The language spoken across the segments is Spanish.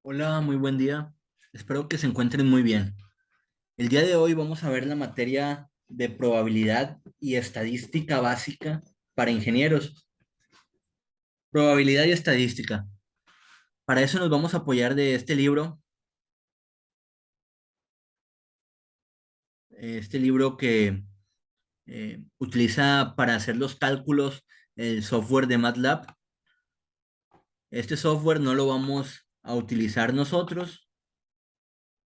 Hola, muy buen día. Espero que se encuentren muy bien. El día de hoy vamos a ver la materia de probabilidad y estadística básica para ingenieros. Probabilidad y estadística. Para eso nos vamos a apoyar de este libro que utiliza para hacer los cálculos el software de MATLAB. Este software no lo vamos a utilizar nosotros.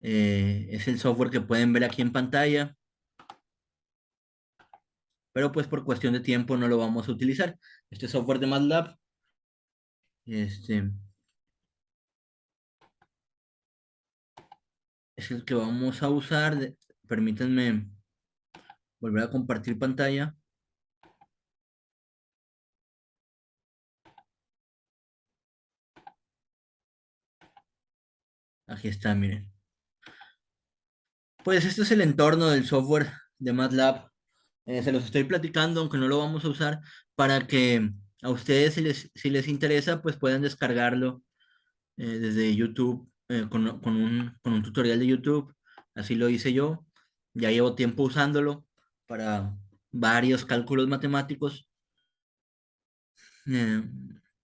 Es el software que pueden ver aquí en pantalla, pero pues por cuestión de tiempo no lo vamos a utilizar. Este software de MATLAB, este, es el que vamos a usar. Permítanme volver a compartir pantalla. Aquí está, miren. Pues este es el entorno del software de MATLAB. Se los estoy platicando, aunque no lo vamos a usar, para que a ustedes, si les interesa, pues puedan descargarlo desde YouTube, con un tutorial de YouTube. Así lo hice yo. Ya llevo tiempo usándolo para varios cálculos matemáticos, eh,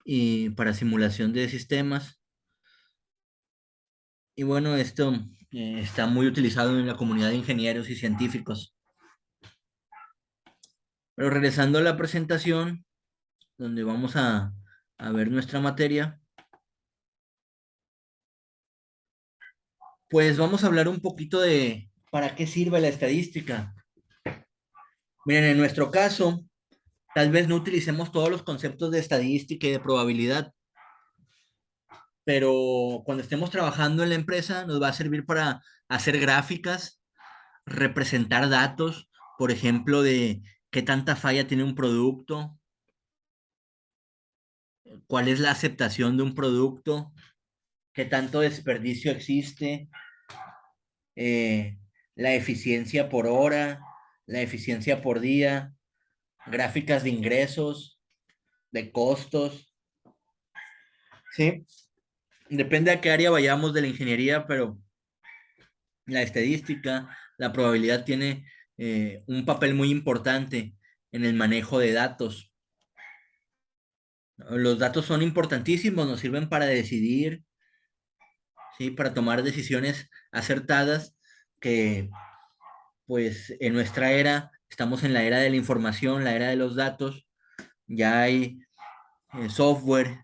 y para simulación de sistemas. Y bueno, esto está muy utilizado en la comunidad de ingenieros y científicos. Pero regresando a la presentación, donde vamos a ver nuestra materia, pues vamos a hablar un poquito de para qué sirve la estadística. Miren, en nuestro caso, tal vez no utilicemos todos los conceptos de estadística y de probabilidad, pero cuando estemos trabajando en la empresa nos va a servir para hacer gráficas, representar datos, por ejemplo, de qué tanta falla tiene un producto, cuál es la aceptación de un producto, qué tanto desperdicio existe, eh, la eficiencia por hora, la eficiencia por día, gráficas de ingresos, de costos, ¿sí? Depende a qué área vayamos de la ingeniería, pero la estadística, la probabilidad tiene un papel muy importante en el manejo de datos. Los datos son importantísimos, nos sirven para decidir, ¿sí? Para tomar decisiones acertadas que, pues, en nuestra era, estamos en la era de la información, la era de los datos. Ya hay software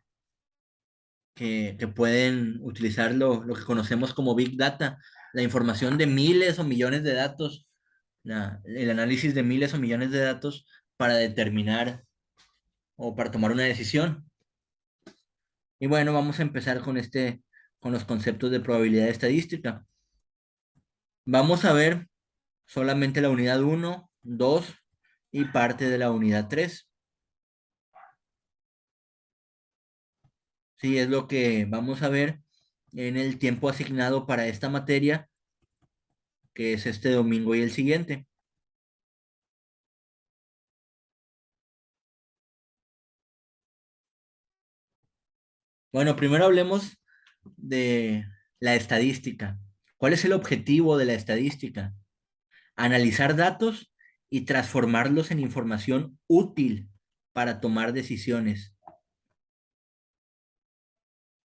que pueden utilizar lo que conocemos como Big Data, la información de miles o millones de datos, el análisis de miles o millones de datos para determinar o para tomar una decisión. Y bueno, vamos a empezar con los conceptos de probabilidad estadística. Vamos a ver solamente la unidad uno, 2 y parte de la unidad 3. Sí, es lo que vamos a ver en el tiempo asignado para esta materia, que es este domingo y el siguiente. Bueno, primero hablemos de la estadística. ¿Cuál es el objetivo de la estadística? Analizar datos y transformarlos en información útil para tomar decisiones.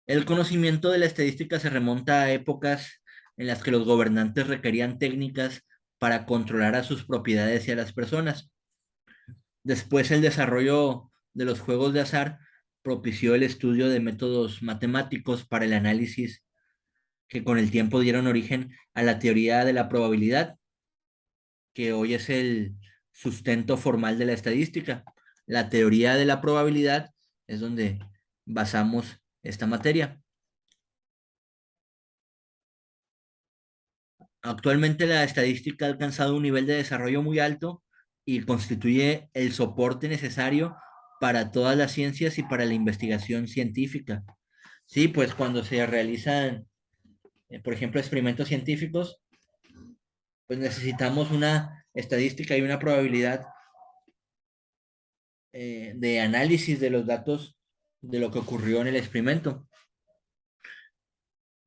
El conocimiento de la estadística se remonta a épocas en las que los gobernantes requerían técnicas para controlar a sus propiedades y a las personas. Después, el desarrollo de los juegos de azar propició el estudio de métodos matemáticos para el análisis, que con el tiempo dieron origen a la teoría de la probabilidad, que hoy es el sustento formal de la estadística. La teoría de la probabilidad es donde basamos esta materia. Actualmente la estadística ha alcanzado un nivel de desarrollo muy alto y constituye el soporte necesario para todas las ciencias y para la investigación científica. Sí, pues cuando se realizan, por ejemplo, experimentos científicos, pues necesitamos una estadística y una probabilidad de análisis de los datos de lo que ocurrió en el experimento.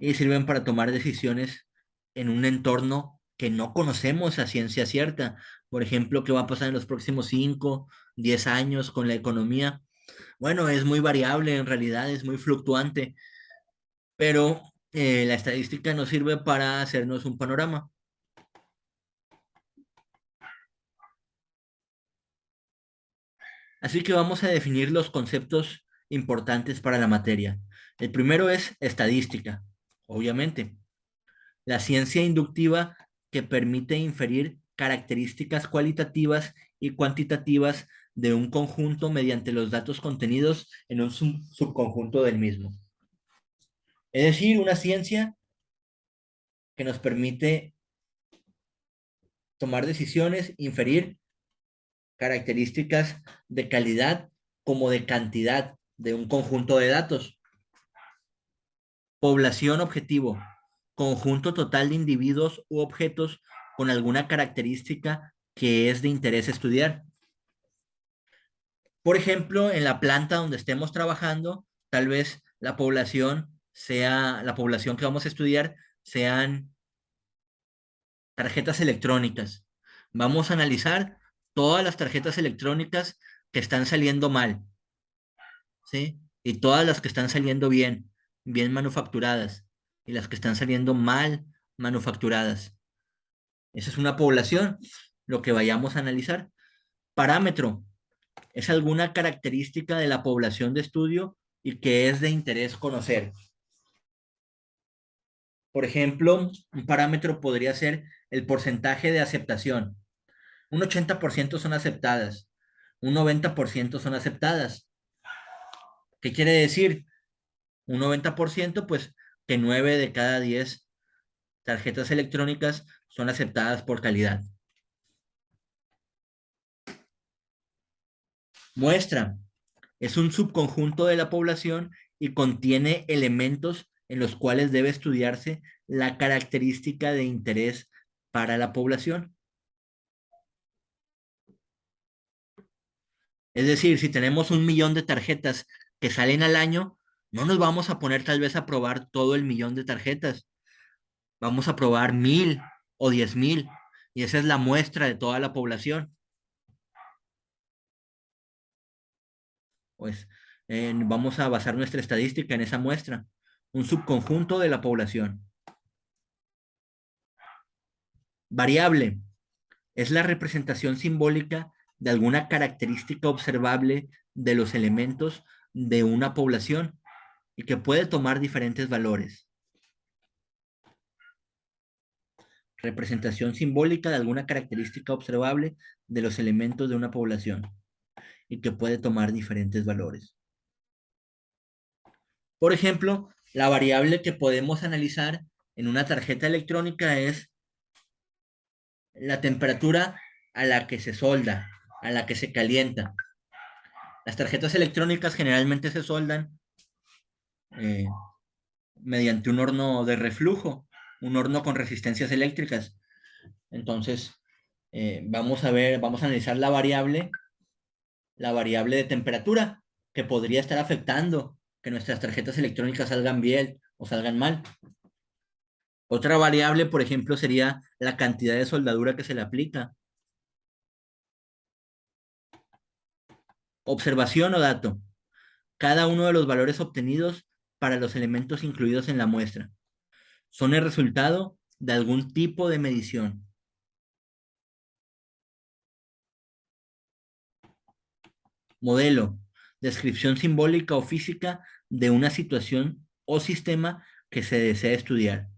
y sirven para tomar decisiones en un entorno que no conocemos a ciencia cierta. Por ejemplo, ¿qué va a pasar en los próximos 5, 10 años con la economía? Bueno, es muy variable, en realidad es muy fluctuante, pero la estadística nos sirve para hacernos un panorama. Así que vamos a definir los conceptos importantes para la materia. El primero es estadística, obviamente. La ciencia inductiva que permite inferir características cualitativas y cuantitativas de un conjunto mediante los datos contenidos en un subconjunto del mismo. Es decir, una ciencia que nos permite tomar decisiones, inferir características de calidad como de cantidad de un conjunto de datos. Población objetivo, conjunto total de individuos u objetos con alguna característica que es de interés estudiar. Por ejemplo, en la planta donde estemos trabajando, tal vez la población que vamos a estudiar sean tarjetas electrónicas. Vamos a analizar todas las tarjetas electrónicas que están saliendo mal, ¿sí? Y todas las que están saliendo bien, bien manufacturadas, y las que están saliendo mal manufacturadas. Esa es una población, lo que vayamos a analizar. Parámetro, es alguna característica de la población de estudio y que es de interés conocer. Por ejemplo, un parámetro podría ser el porcentaje de aceptación. Un 80% son aceptadas, un 90% son aceptadas. ¿Qué quiere decir? Un 90%, pues que 9 de cada 10 tarjetas electrónicas son aceptadas por calidad. Muestra, es un subconjunto de la población y contiene elementos en los cuales debe estudiarse la característica de interés para la población. Es decir, si tenemos 1 millón de tarjetas que salen al año, no nos vamos a poner tal vez a probar todo el millón de tarjetas. Vamos a probar 1,000 o 10,000. Y esa es la muestra de toda la población. Pues vamos a basar nuestra estadística en esa muestra. Un subconjunto de la población. Variable. Es la representación simbólica de alguna característica observable de los elementos de una población y que puede tomar diferentes valores. Representación simbólica de alguna característica observable de los elementos de una población y que puede tomar diferentes valores. Por ejemplo, la variable que podemos analizar en una tarjeta electrónica es la temperatura a la que se solda, a la que se calienta. Las tarjetas electrónicas generalmente se soldan eh, mediante un horno de reflujo, un horno con resistencias eléctricas. Entonces, vamos a analizar la variable de temperatura que podría estar afectando que nuestras tarjetas electrónicas salgan bien o salgan mal. Otra variable, por ejemplo, sería la cantidad de soldadura que se le aplica. Observación o dato. Cada uno de los valores obtenidos para los elementos incluidos en la muestra son el resultado de algún tipo de medición. Modelo. Descripción simbólica o física de una situación o sistema que se desea estudiar.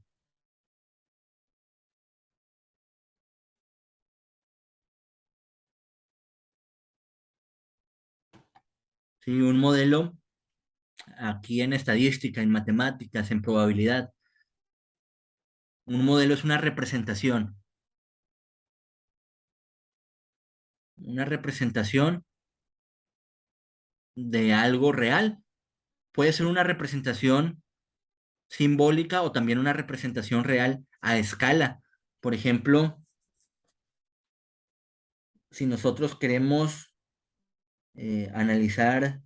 Sí, un modelo aquí en estadística, en matemáticas, en probabilidad. Un modelo es una representación de algo real. Puede ser una representación simbólica o también una representación real a escala. Por ejemplo, si nosotros queremos analizar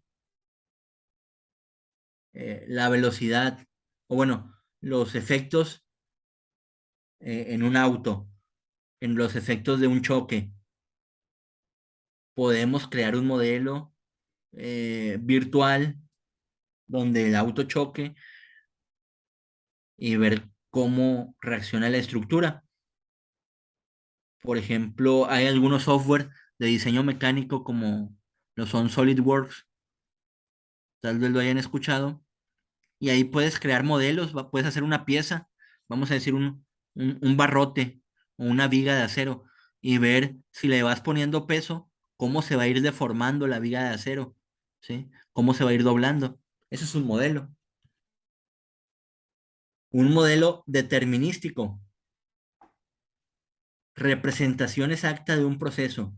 la velocidad, o bueno, los efectos en un auto, en los efectos de un choque. Podemos crear un modelo virtual donde el auto choque y ver cómo reacciona la estructura. Por ejemplo, hay algunos software de diseño mecánico como lo son SolidWorks, tal vez lo hayan escuchado, y ahí puedes crear modelos, puedes hacer una pieza, vamos a decir un barrote o una viga de acero, y ver si le vas poniendo peso, cómo se va a ir deformando la viga de acero, ¿sí? Cómo se va a ir doblando. Eso es un modelo. Un modelo determinístico, representación exacta de un proceso.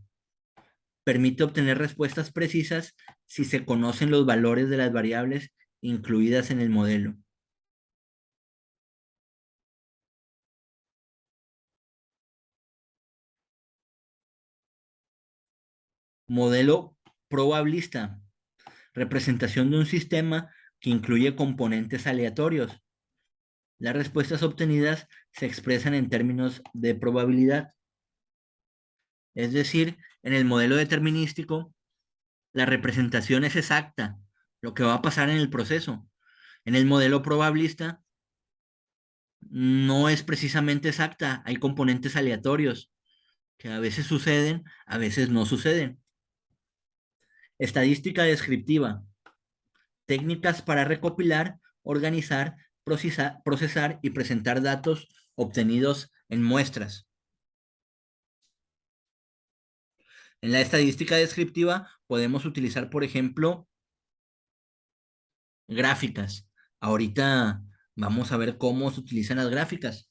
Permite obtener respuestas precisas si se conocen los valores de las variables incluidas en el modelo. Modelo probablista, representación de un sistema que incluye componentes aleatorios. Las respuestas obtenidas se expresan en términos de probabilidad. Es decir, en el modelo determinístico, la representación es exacta, lo que va a pasar en el proceso. En el modelo probablista, no es precisamente exacta, hay componentes aleatorios que a veces suceden, a veces no suceden. Estadística descriptiva, técnicas para recopilar, organizar, procesar y presentar datos obtenidos en muestras. En la estadística descriptiva podemos utilizar, por ejemplo, gráficas. Ahorita vamos a ver cómo se utilizan las gráficas.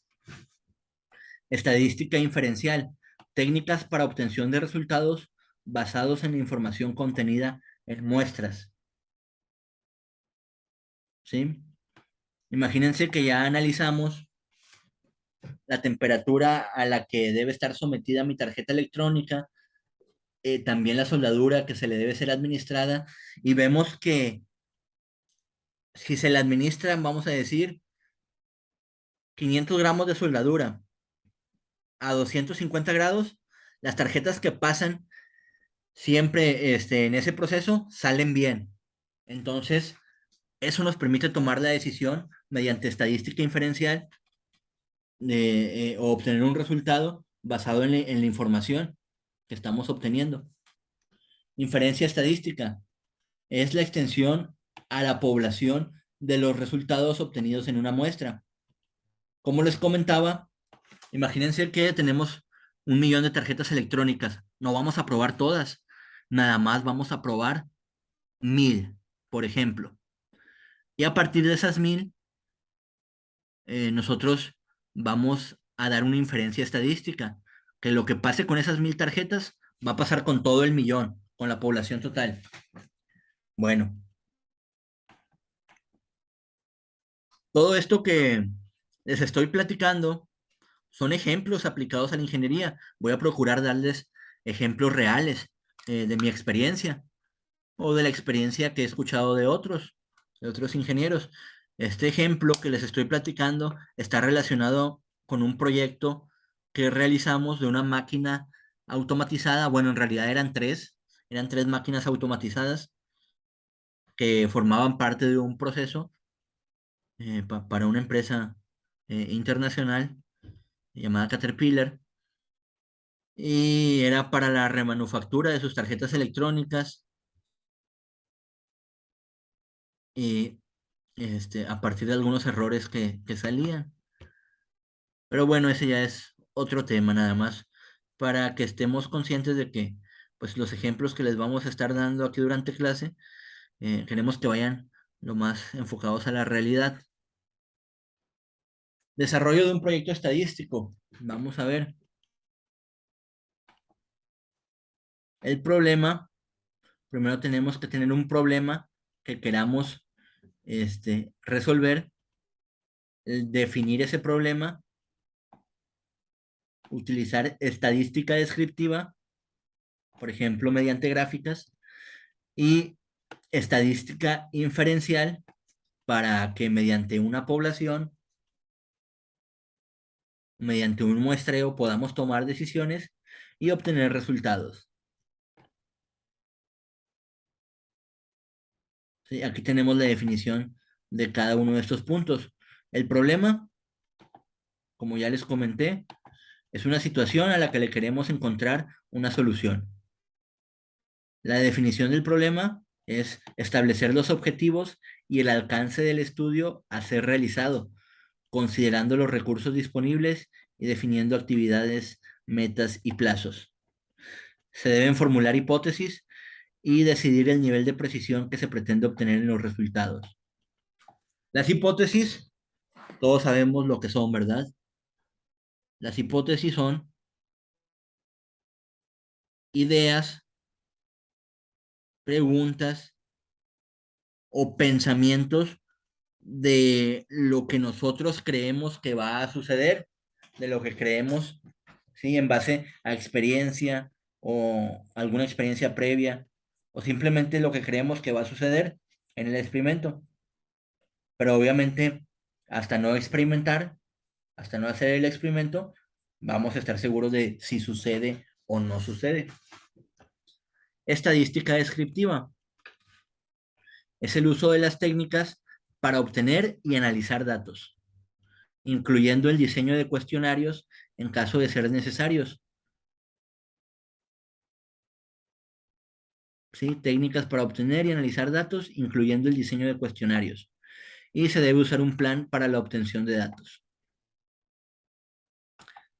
Estadística inferencial, técnicas para obtención de resultados basados en la información contenida en muestras, ¿sí? Imagínense que ya analizamos la temperatura a la que debe estar sometida mi tarjeta electrónica, también la soldadura que se le debe ser administrada, y vemos que si se le administran, vamos a decir, 500 gramos de soldadura a 250 grados, las tarjetas que pasan siempre en ese proceso salen bien. Entonces, eso nos permite tomar la decisión mediante estadística inferencial o obtener un resultado basado en la información que estamos obteniendo. Inferencia estadística es la extensión a la población de los resultados obtenidos en una muestra. Como les comentaba, imagínense que tenemos 1 millón de tarjetas electrónicas. No vamos a probar todas, nada más vamos a probar 1000, por ejemplo. Y a partir de esas 1000, nosotros vamos a dar una inferencia estadística, que lo que pase con esas 1000 tarjetas va a pasar con todo el millón, con la población total. Bueno, todo esto que les estoy platicando son ejemplos aplicados a la ingeniería. Voy a procurar darles ejemplos reales de mi experiencia o de la experiencia que he escuchado de otros ingenieros. Este ejemplo que les estoy platicando está relacionado con un proyecto que realizamos de una máquina automatizada. Bueno, en realidad eran tres máquinas automatizadas que formaban parte de un proceso para una empresa internacional llamada Caterpillar, y era para la remanufactura de sus tarjetas electrónicas y a partir de algunos errores que salían. Pero bueno, ese ya es otro tema nada más, para que estemos conscientes de que pues los ejemplos que les vamos a estar dando aquí durante clase, queremos que vayan lo más enfocados a la realidad. Desarrollo de un proyecto estadístico. Vamos a ver. El problema, primero tenemos que tener un problema que queramos resolver, definir ese problema, utilizar estadística descriptiva, por ejemplo, mediante gráficas, y estadística inferencial para que mediante una población mediante un muestreo podamos tomar decisiones y obtener resultados. ¿Sí? Aquí tenemos la definición de cada uno de estos puntos. El problema, como ya les comenté, es una situación a la que le queremos encontrar una solución. La definición del problema es establecer los objetivos y el alcance del estudio a ser realizado, considerando los recursos disponibles y definiendo actividades, metas y plazos. Se deben formular hipótesis y decidir el nivel de precisión que se pretende obtener en los resultados. Las hipótesis, todos sabemos lo que son, ¿verdad? Las hipótesis son ideas, preguntas o pensamientos de lo que nosotros creemos que va a suceder, de lo que creemos, ¿sí? En base a experiencia o alguna experiencia previa, o simplemente lo que creemos que va a suceder en el experimento. Pero obviamente, hasta no experimentar, hasta no hacer el experimento, vamos a estar seguros de si sucede o no sucede. Estadística descriptiva es el uso de las técnicas para obtener y analizar datos, incluyendo el diseño de cuestionarios en caso de ser necesarios. ¿Sí? Técnicas para obtener y analizar datos, incluyendo el diseño de cuestionarios. Y se debe usar un plan para la obtención de datos.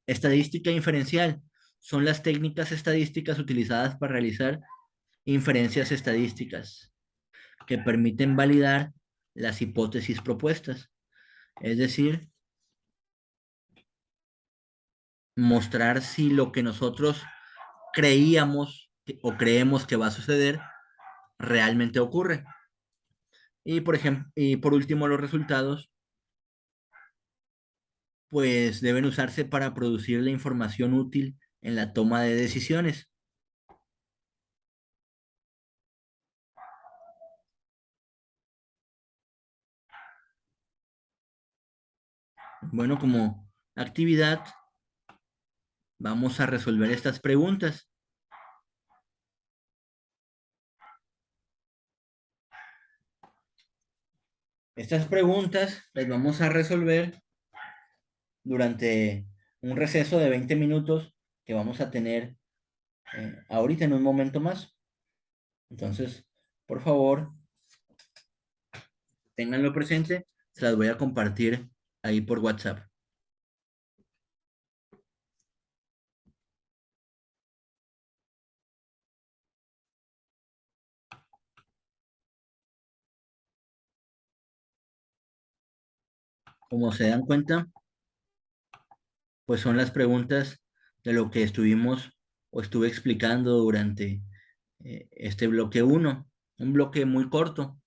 Estadística inferencial son las técnicas estadísticas utilizadas para realizar inferencias estadísticas que permiten validar las hipótesis propuestas. Es decir, mostrar si lo que nosotros creíamos o creemos que va a suceder realmente ocurre. Y por ejemplo, y por último, los resultados, pues deben usarse para producir la información útil en la toma de decisiones. Bueno, como actividad, vamos a resolver estas preguntas. Estas preguntas las vamos a resolver durante un receso de 20 minutos que vamos a tener ahorita en un momento más. Entonces, por favor, ténganlo presente, se las voy a compartir ahí por WhatsApp. Como se dan cuenta, pues son las preguntas de lo que estuvimos o estuve explicando durante este bloque uno, un bloque muy corto.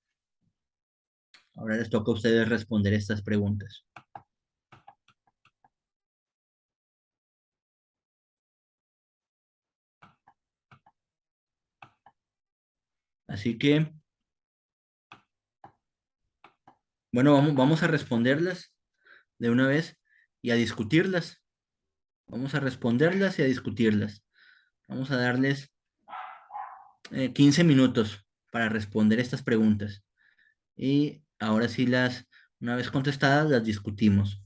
Ahora les toca a ustedes responder estas preguntas. Así que, bueno, vamos a responderlas de una vez y a discutirlas. Vamos a responderlas y a discutirlas. Vamos a darles 15 minutos para responder estas preguntas. Y ahora sí una vez contestadas, las discutimos.